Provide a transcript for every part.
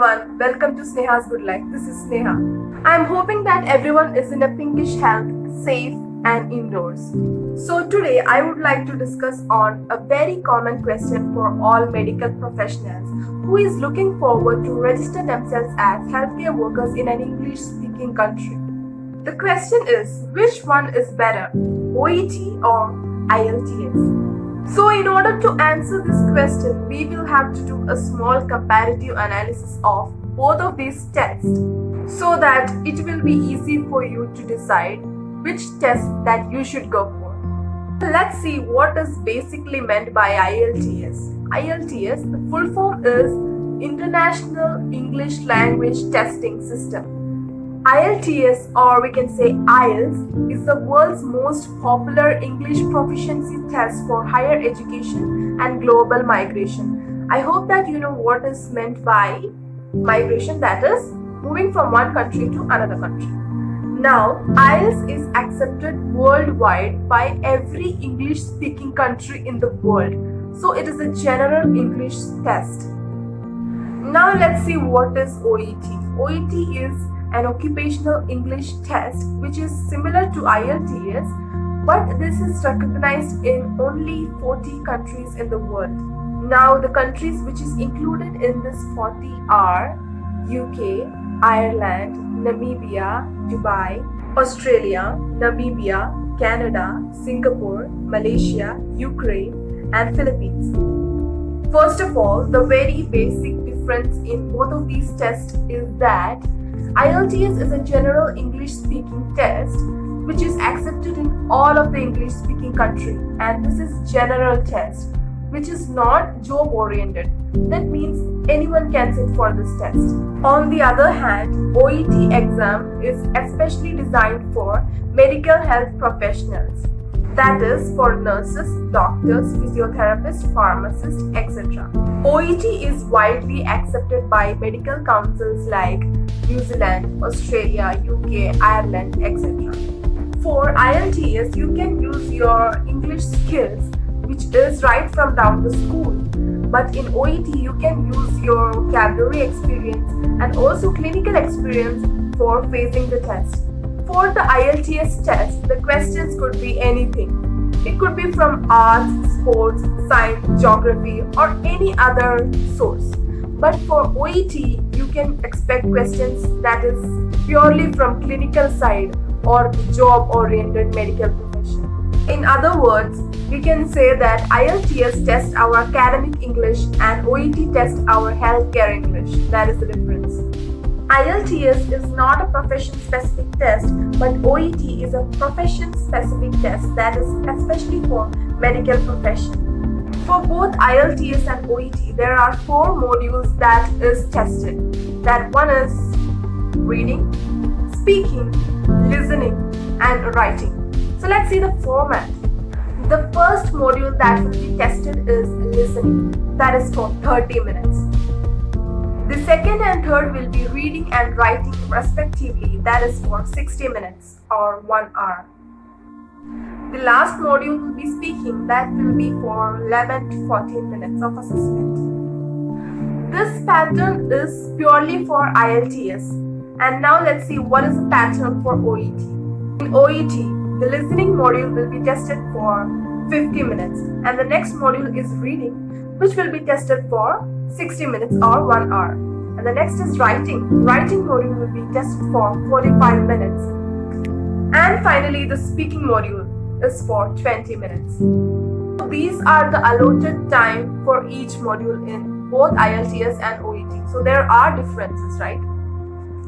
everyone, welcome to Sneha's Good Life. This is Sneha. I am hoping that everyone is in a pinkish health, safe and indoors. So today I would like to discuss on a very common question for all medical professionals who is looking forward to register themselves as healthcare workers in an English speaking country. The question is, which one is better, OET or IELTS? So in order to answer this question, we will have to do a small comparative analysis of both of these tests so that it will be easy for you to decide which test that you should go for. Let's see what is basically meant by IELTS. IELTS, the full form is International English Language Testing System. IELTS, or we can say IELTS, is the world's most popular English proficiency test for higher education and global migration. I hope that you know what is meant by migration, that is, moving from one country to another country. Now, IELTS is accepted worldwide by every English-speaking country in the world. So it is a general English test. Now let's see what is OET. OET is an occupational English test which is similar to IELTS, but this is recognized in only 40 countries in the world. Now the countries which is included in this 40 are UK, Ireland, Namibia, Dubai, Australia, Namibia, Canada, Singapore, Malaysia, Ukraine and Philippines. First of all, the very basic difference in both of these tests is that IELTS is a general English speaking test which is accepted in all of the English speaking country, and this is general test which is not job oriented. That means anyone can sit for this test. On the other hand, OET exam is especially designed for medical health professionals, that is for nurses, doctors, physiotherapists, pharmacists, etc. OET is widely accepted by medical councils like New Zealand, Australia, UK, Ireland, etc. For IELTS, you can use your English skills, which is right from down the school. But in OET, you can use your vocabulary experience and also clinical experience for facing the test. For the IELTS test, the questions could be anything. It could be from arts, sports, science, geography, or any other source. But for OET, you can expect questions that is purely from clinical side or job-oriented medical profession. In other words, we can say that IELTS tests our academic English and OET tests our healthcare English. That is the difference. IELTS is not a profession-specific test, but OET is a profession-specific test that is especially for medical profession. For both IELTS and OET, there are 4 modules that is tested. That one is reading, speaking, listening, and writing. So let's see the format. The first module that will be tested is listening. That is for 30 minutes. The second and third will be reading and writing respectively. That is for 60 minutes or 1 hour. The last module will be speaking. That will be for 11 to 14 minutes of assessment. This pattern is purely for IELTS. And now let's see what is the pattern for OET. In OET, the listening module will be tested for 50 minutes. And the next module is reading, which will be tested for 60 minutes or 1 hour. And the next is writing. Writing module will be tested for 45 minutes. And finally, the speaking module is for 20 minutes. So these are the allotted time for each module in both IELTS and OET. So there are differences, right?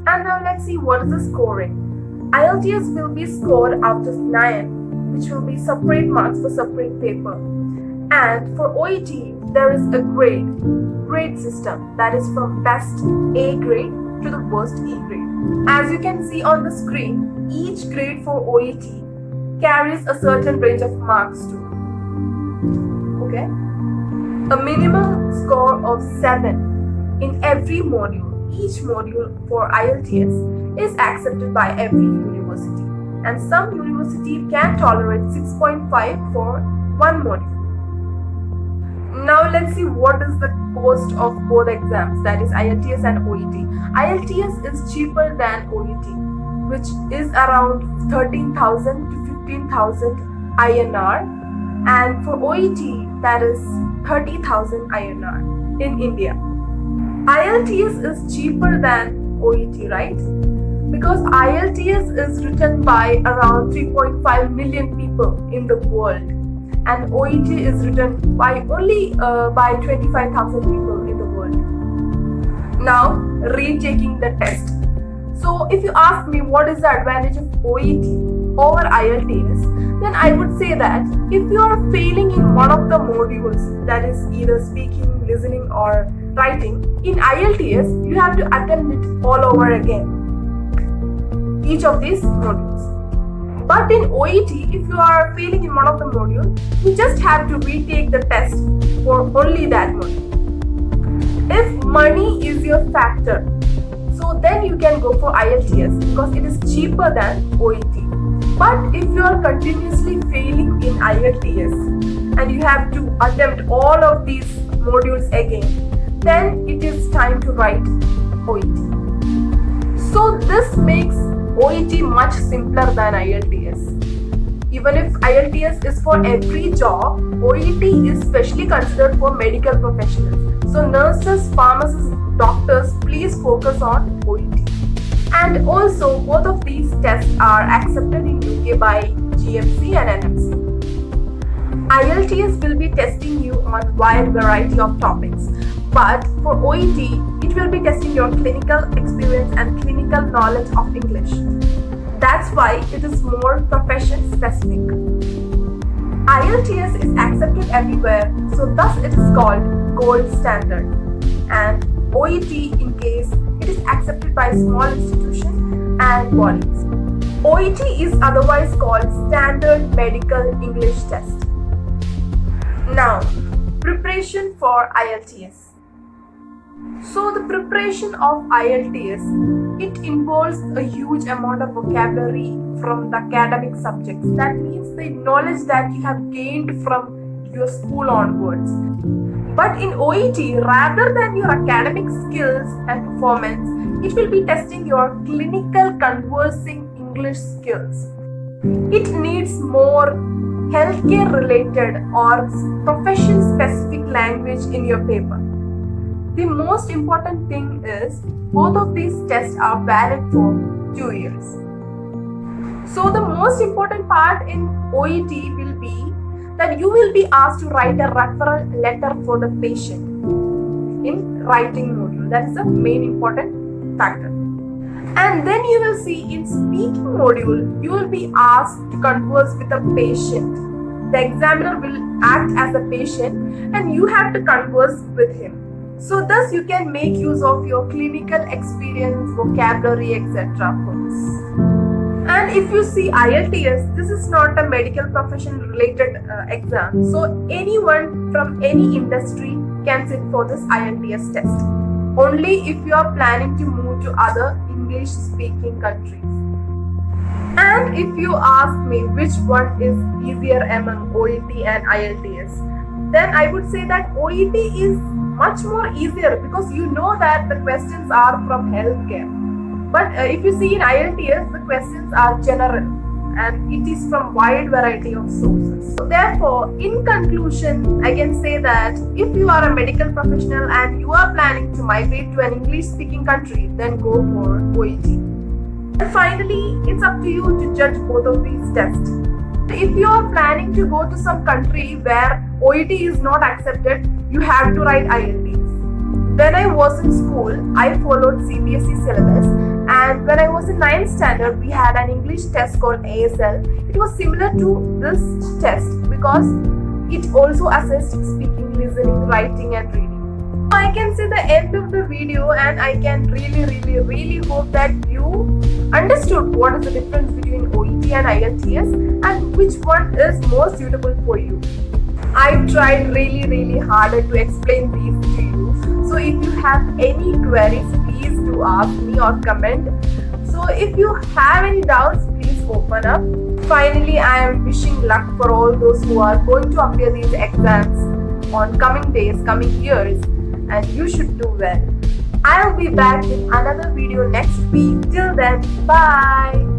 And now let's see what is the scoring. IELTS will be scored out of 9, which will be separate marks for separate paper. And for OET, there is a grade system, that is from best A grade to the worst E grade. As you can see on the screen, each grade for OET carries a certain range of marks too. Okay? A minimum score of 7 in every module. Each module for IELTS is accepted by every university, and some university can tolerate 6.5 for one module. Now let's see what is the cost of both exams, that is IELTS and OET. IELTS is cheaper than OET, which is around 13,000 to 15,000 INR, and for OET that is 30,000 INR in India. IELTS is cheaper than OET, right? Because IELTS is written by around 3.5 million people in the world, and OET is written by only by 25,000 people in the world. Now, retaking the test. So, if you ask me what is the advantage of OET over IELTS, then I would say that if you are failing in one of the modules, that is either speaking, listening, or writing, in IELTS you have to attempt it all over again, each of these modules. But in OET, if you are failing in one of the modules, you just have to retake the test for only that module. If money is your factor, so then you can go for IELTS because it is cheaper than OET. But if you are continuously failing in IELTS and you have to attempt all of these modules again, then it is time to write OET. So this makes OET much simpler than IELTS. Even if IELTS is for every job, OET is specially considered for medical professionals. So nurses, pharmacists, doctors, please focus on OET. And also both of these tests are accepted in UK by GMC and NMC. IELTS will be testing you on wide variety of topics, but for OET, it will be testing your clinical experience and clinical knowledge of English. That's why it is more profession specific. IELTS is accepted everywhere, so thus it is called gold standard. And OET, in case it is accepted by small institutions and bodies. OET is otherwise called Standard Medical English Test. Now, preparation for IELTS. So the preparation of IELTS, it involves a huge amount of vocabulary from the academic subjects. That means the knowledge that you have gained from your school onwards. But in OET, rather than your academic skills and performance, it will be testing your clinical conversing English skills. It needs more healthcare related or profession specific language in your paper. The most important thing is both of these tests are valid for 2 years. So the most important part in OET will be that you will be asked to write a referral letter for the patient in writing module. That is the main important factor. And then you will see in speaking module, you will be asked to converse with a patient. The examiner will act as a patient and you have to converse with him. So thus you can make use of your clinical experience, vocabulary, etc. for this. And if you see IELTS, this is not a medical profession related exam. So anyone from any industry can sit for this IELTS test. Only if you are planning to move to other English speaking countries. And if you ask me which one is easier among OET and IELTS, then I would say that OET is much more easier because you know that the questions are from healthcare. But if you see in IELTS, the questions are general and it is from wide variety of sources. So therefore, in conclusion, I can say that if you are a medical professional and you are planning to migrate to an English speaking country, then go for OET. And finally, it's up to you to judge both of these tests. If you are planning to go to some country where OET is not accepted, you have to write IELTS. When I was in school, I followed CBSE syllabus, and when I was in 9th standard, we had an English test called ASL. It was similar to this test because it also assessed speaking, listening, writing and reading. I can say the end of the video, and I can really hope that you understood what is the difference between OET and IELTS and which one is more suitable for you. I tried really harder to explain these to you. So if you have any queries, please do ask me or comment. So if you have any doubts, please open up. Finally, I am wishing luck for all those who are going to appear these exams. on coming days, coming years, and you should do well. I'll be back with another video next week. Till then, bye.